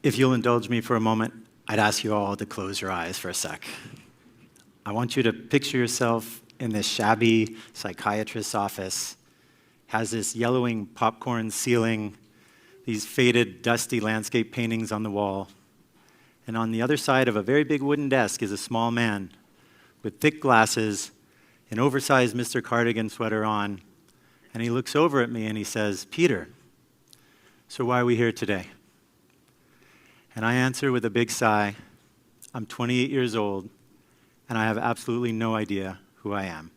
If you'll indulge me for a moment, I'd ask you all to close your eyes for a sec. I want you to picture yourself in this shabby psychiatrist's office, has this yellowing popcorn ceiling, these faded, dusty landscape paintings on the wall, and on the other side of a very big wooden desk is a small man with thick glasses, an oversized Mr. Cardigan sweater on, and he looks over at me and he says, "Peter, so why are we here today?" And I answer with a big sigh, "I'm 28 years old, and I have absolutely no idea who I am.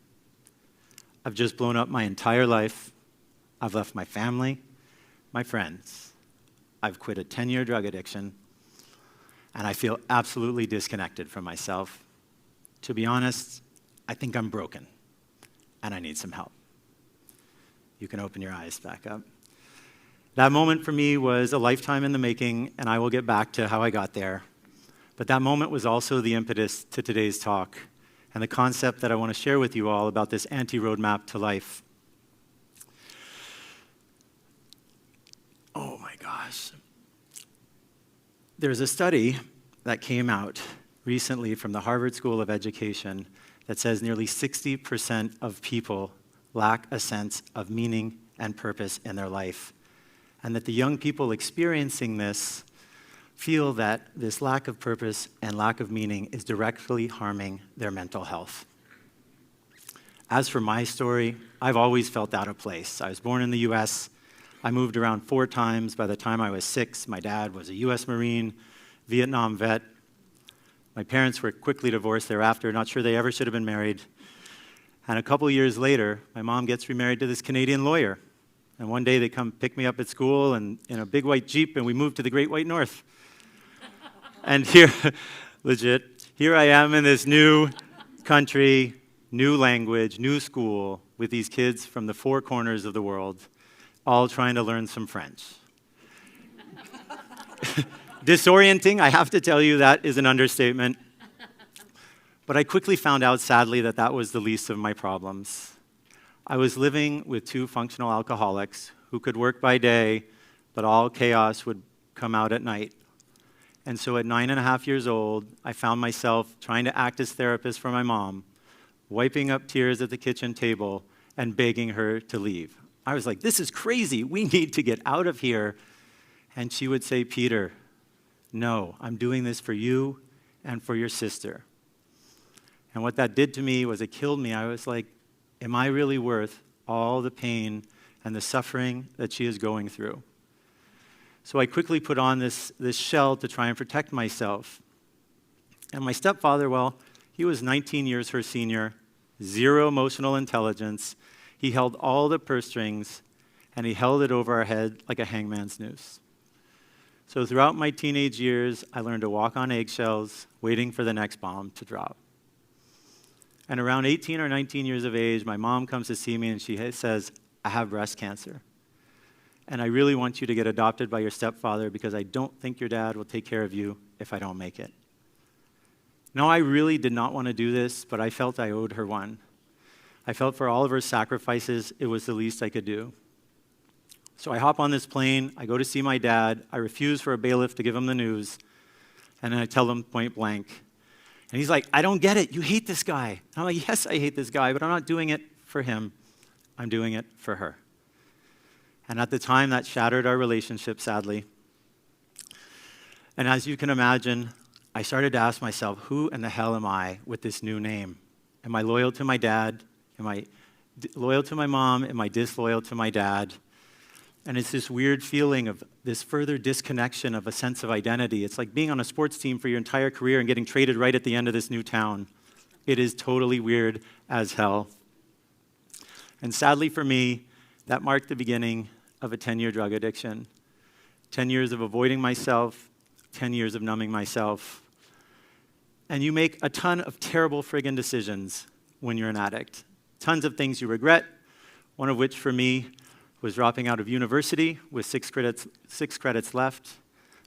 I've just blown up my entire life. I've left my family, my friends. I've quit a 10-year drug addiction, and I feel absolutely disconnected from myself. To be honest, I think I'm broken, and I need some help." You can open your eyes back up. That moment for me was a lifetime in the making, and I will get back to how I got there. But that moment was also the impetus to today's talk and the concept that I want to share with you all about this anti-roadmap to life. Oh my gosh. There's a study that came out recently from the Harvard School of Education that says nearly 60% of people lack a sense of meaning and purpose in their life, and that the young people experiencing this feel that this lack of purpose and lack of meaning is directly harming their mental health. As for my story, I've always felt out of place. I was born in the US. I moved around 4 times. By the time I was 6, my dad was a US Marine, Vietnam vet. My parents were quickly divorced thereafter, not sure they ever should have been married. And a couple years later, my mom gets remarried to this Canadian lawyer. And one day they come pick me up at school and in a big white Jeep, and we move to the Great White North. And here, legit, here I am in this new country, new language, new school, with these kids from the 4 corners of the world, all trying to learn some French. Disorienting, I have to tell you, that is an understatement. But I quickly found out, sadly, that that was the least of my problems. I was living with 2 functional alcoholics who could work by day, but all chaos would come out at night. And so at 9.5 years old, I found myself trying to act as therapist for my mom, wiping up tears at the kitchen table and begging her to leave. I was like, "This is crazy. We need to get out of here." And she would say, "Peter, no, I'm doing this for you and for your sister." And what that did to me was it killed me. I was like, am I really worth all the pain and the suffering that she is going through? So I quickly put on this shell to try and protect myself. And my stepfather, well, he was 19 years her senior, 0 emotional intelligence. He held all the purse strings, and he held it over our head like a hangman's noose. So throughout my teenage years, I learned to walk on eggshells, waiting for the next bomb to drop. And around 18 or 19 years of age, my mom comes to see me and she says, "I have breast cancer. And I really want you to get adopted by your stepfather because I don't think your dad will take care of you if I don't make it." No, I really did not want to do this, but I felt I owed her one. I felt for all of her sacrifices, it was the least I could do. So I hop on this plane, I go to see my dad, I refuse for a bailiff to give him the news, and then I tell him point blank. And he's like, "I don't get it, you hate this guy." And I'm like, "Yes, I hate this guy, but I'm not doing it for him, I'm doing it for her." And at the time, that shattered our relationship, sadly. And as you can imagine, I started to ask myself, who in the hell am I with this new name? Am I loyal to my dad? Am I loyal to my mom? Am I disloyal to my dad? And it's this weird feeling of this further disconnection of a sense of identity. It's like being on a sports team for your entire career and getting traded right at the end of this new town. It is totally weird as hell. And sadly for me, that marked the beginning of a 10-year drug addiction. 10 years of avoiding myself, 10 years of numbing myself. And you make a ton of terrible friggin' decisions when you're an addict. Tons of things you regret, one of which for me was dropping out of university with 6 credits left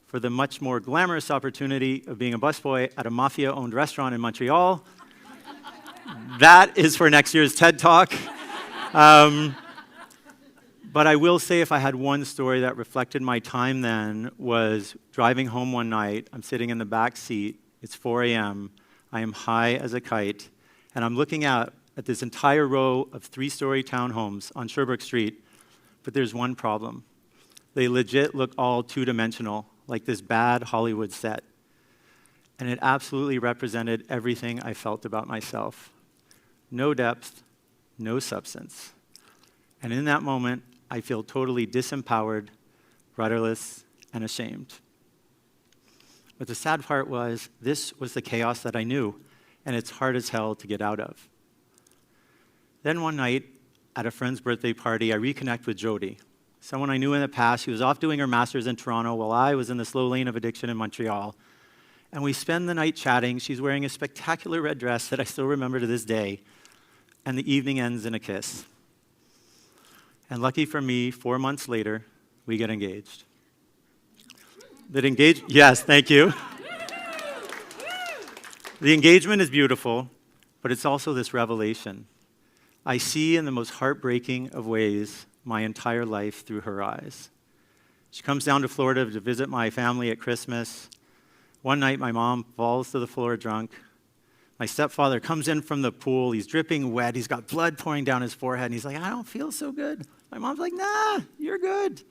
for the much more glamorous opportunity of being a busboy at a mafia-owned restaurant in Montreal. That is for next year's TED Talk. But I will say if I had one story that reflected my time then was driving home one night. I'm sitting in the back seat. It's 4 a.m. I am high as a kite. And I'm looking at this entire row of 3-story townhomes on Sherbrooke Street. But there's one problem. They legit look all two-dimensional, like this bad Hollywood set. And it absolutely represented everything I felt about myself. No depth, no substance. And in that moment, I feel totally disempowered, rudderless, and ashamed. But the sad part was, this was the chaos that I knew, and it's hard as hell to get out of. Then one night, at a friend's birthday party, I reconnect with Jody, someone I knew in the past. She was off doing her master's in Toronto while I was in the slow lane of addiction in Montreal. And we spend the night chatting. She's wearing a spectacular red dress that I still remember to this day. And the evening ends in a kiss. And lucky for me, 4 months later, we get engaged. Yes, thank you. The engagement is beautiful, but it's also this revelation. I see in the most heartbreaking of ways my entire life through her eyes. She comes down to Florida to visit my family at Christmas. One night, my mom falls to the floor drunk. My stepfather comes in from the pool. He's dripping wet. He's got blood pouring down his forehead. And he's like, I don't feel so good. My mom's like, nah, you're good.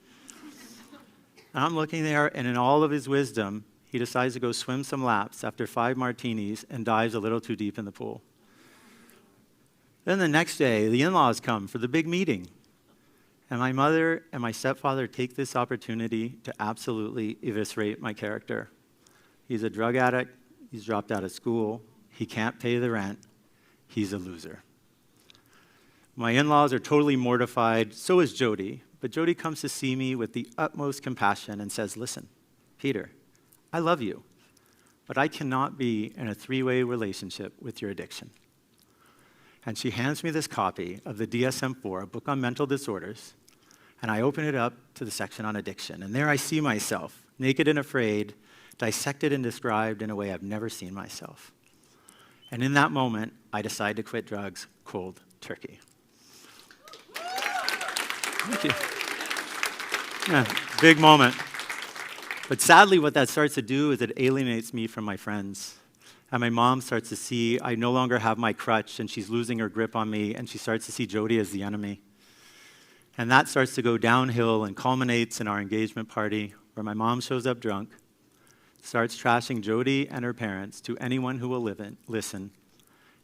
And I'm looking there, and in all of his wisdom, he decides to go swim some laps after 5 martinis and dives a little too deep in the pool. Then the next day, the in-laws come for the big meeting. And my mother and my stepfather take this opportunity to absolutely eviscerate my character. He's a drug addict. He's dropped out of school. He can't pay the rent. He's a loser. My in-laws are totally mortified. So is Jody. But Jody comes to see me with the utmost compassion and says, listen, Peter, I love you, but I cannot be in a 3-way relationship with your addiction. And she hands me this copy of the DSM-4, a book on mental disorders, and I open it up to the section on addiction. And there I see myself, naked and afraid, dissected and described in a way I've never seen myself. And in that moment, I decide to quit drugs cold turkey. Thank you. Yeah, big moment. But sadly, what that starts to do is it alienates me from my friends. And my mom starts to see I no longer have my crutch, and she's losing her grip on me, and she starts to see Jody as the enemy. And that starts to go downhill and culminates in our engagement party, where my mom shows up drunk, starts trashing Jody and her parents to anyone who will listen.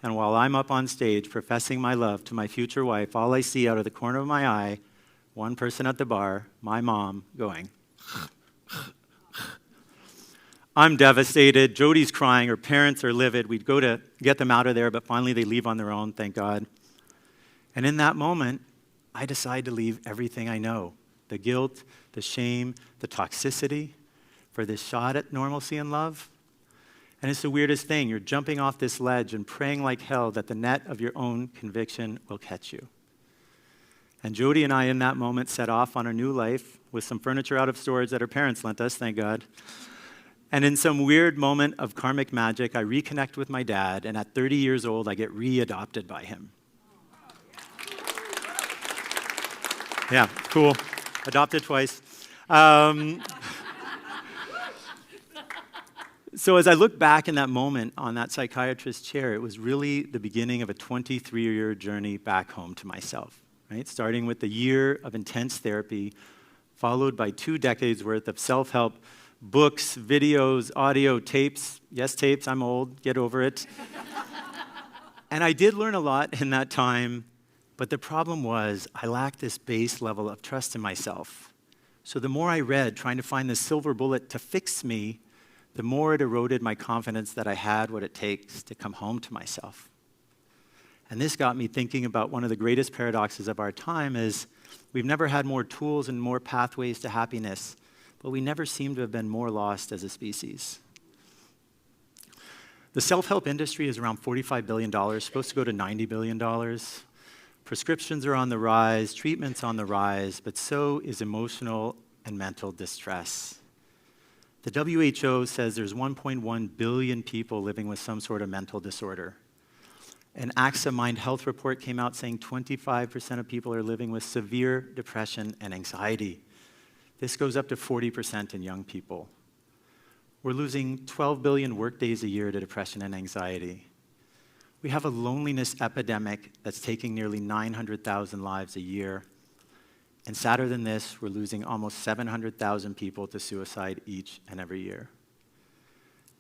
And while I'm up on stage professing my love to my future wife, all I see out of the corner of my eye, one person at the bar, my mom, going. I'm devastated. Jody's crying. Her parents are livid. We'd go to get them out of there, but finally they leave on their own, thank God. And in that moment, I decide to leave everything I know, the guilt, the shame, the toxicity, for this shot at normalcy and love. And it's the weirdest thing. You're jumping off this ledge and praying like hell that the net of your own conviction will catch you. And Jody and I, in that moment, set off on a new life with some furniture out of storage that her parents lent us, thank God. And in some weird moment of karmic magic, I reconnect with my dad, and at 30 years old, I get re-adopted by him. Yeah, cool. Adopted twice. So as I look back in that moment on that psychiatrist's chair, it was really the beginning of a 23-year journey back home to myself, right? Starting with a year of intense therapy, followed by 2 decades worth of self-help books, videos, audio, tapes. Yes, tapes, I'm old, get over it. And I did learn a lot in that time, but the problem was I lacked this base level of trust in myself. So the more I read, trying to find the silver bullet to fix me, the more it eroded my confidence that I had what it takes to come home to myself. And this got me thinking about one of the greatest paradoxes of our time is we've never had more tools and more pathways to happiness, but we never seem to have been more lost as a species. The self-help industry is around $45 billion, supposed to go to $90 billion. Prescriptions are on the rise, treatment's on the rise, but so is emotional and mental distress. The WHO says there's 1.1 billion people living with some sort of mental disorder. An AXA Mind Health report came out saying 25% of people are living with severe depression and anxiety. This goes up to 40% in young people. We're losing 12 billion workdays a year to depression and anxiety. We have a loneliness epidemic that's taking nearly 900,000 lives a year. And sadder than this, we're losing almost 700,000 people to suicide each and every year.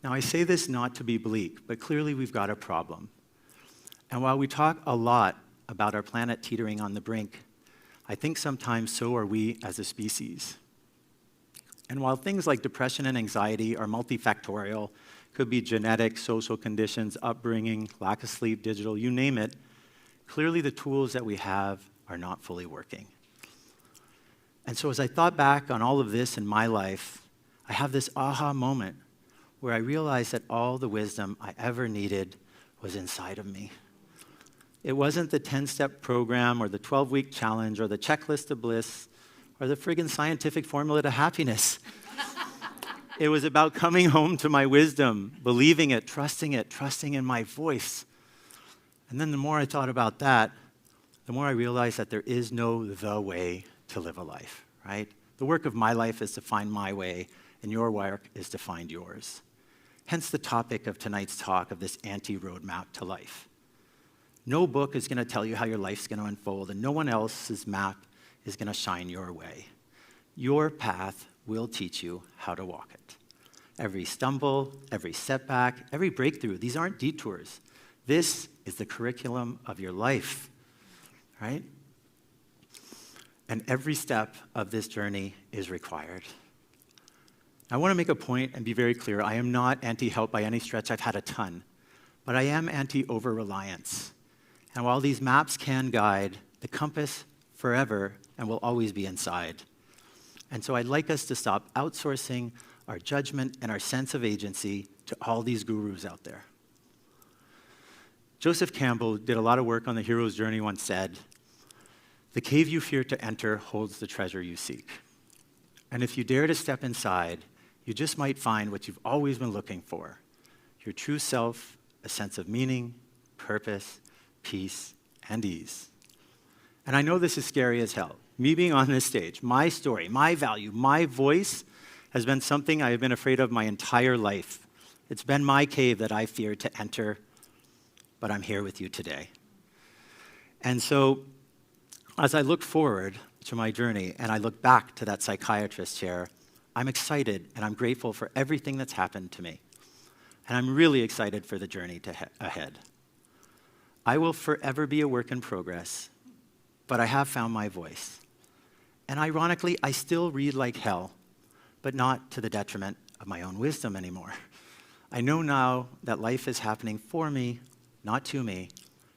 Now, I say this not to be bleak, but clearly we've got a problem. And while we talk a lot about our planet teetering on the brink, I think sometimes so are we as a species. And while things like depression and anxiety are multifactorial, could be genetic, social conditions, upbringing, lack of sleep, digital, you name it, clearly the tools that we have are not fully working. And so as I thought back on all of this in my life, I have this aha moment where I realized that all the wisdom I ever needed was inside of me. It wasn't the 10-step program or the 12-week challenge or the checklist of bliss or the friggin' scientific formula to happiness. It was about coming home to my wisdom, believing it, trusting in my voice. And then the more I thought about that, the more I realized that there is no the way to live a life, right? The work of my life is to find my way, and your work is to find yours. Hence the topic of tonight's talk of this anti-roadmap to life. No book is going to tell you how your life's going to unfold, and no one else's map is going to shine your way. Your path will teach you how to walk it. Every stumble, every setback, every breakthrough, these aren't detours. This is the curriculum of your life, right? And every step of this journey is required. I want to make a point and be very clear. I am not anti-help by any stretch. I've had a ton. But I am anti-over-reliance. And while these maps can guide, the compass forever and will always be inside. And so I'd like us to stop outsourcing our judgment and our sense of agency to all these gurus out there. Joseph Campbell did a lot of work on the hero's journey, once said, "The cave you fear to enter holds the treasure you seek. And if you dare to step inside, you just might find what you've always been looking for, your true self, a sense of meaning, purpose, peace, and ease." And I know this is scary as hell. Me being on this stage, my story, my value, my voice has been something I have been afraid of my entire life. It's been my cave that I feared to enter, but I'm here with you today. And so, as I look forward to my journey and I look back to that psychiatrist chair, I'm excited and I'm grateful for everything that's happened to me. And I'm really excited for the journey ahead. I will forever be a work in progress, but I have found my voice. And ironically, I still read like hell, but not to the detriment of my own wisdom anymore. I know now that life is happening for me, not to me,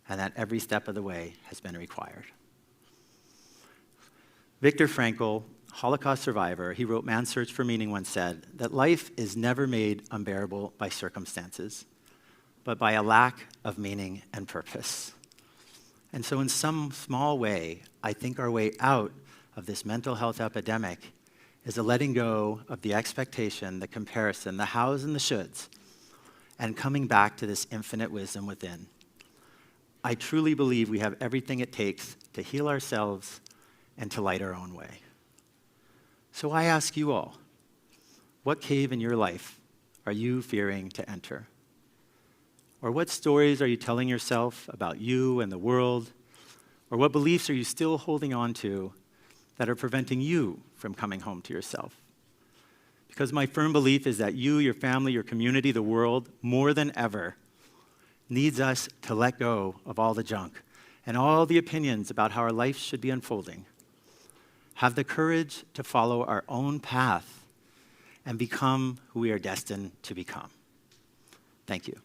and that every step of the way has been required. Viktor Frankl, Holocaust survivor, he wrote Man's Search for Meaning, once said that life is never made unbearable by circumstances, but by a lack of meaning and purpose. And so in some small way, I think our way out of this mental health epidemic is a letting go of the expectation, the comparison, the hows and the shoulds, and coming back to this infinite wisdom within. I truly believe we have everything it takes to heal ourselves and to light our own way. So I ask you all, what cave in your life are you fearing to enter? Or what stories are you telling yourself about you and the world? Or what beliefs are you still holding on to that are preventing you from coming home to yourself? Because my firm belief is that you, your family, your community, the world, more than ever, needs us to let go of all the junk and all the opinions about how our life should be unfolding. Have the courage to follow our own path and become who we are destined to become. Thank you.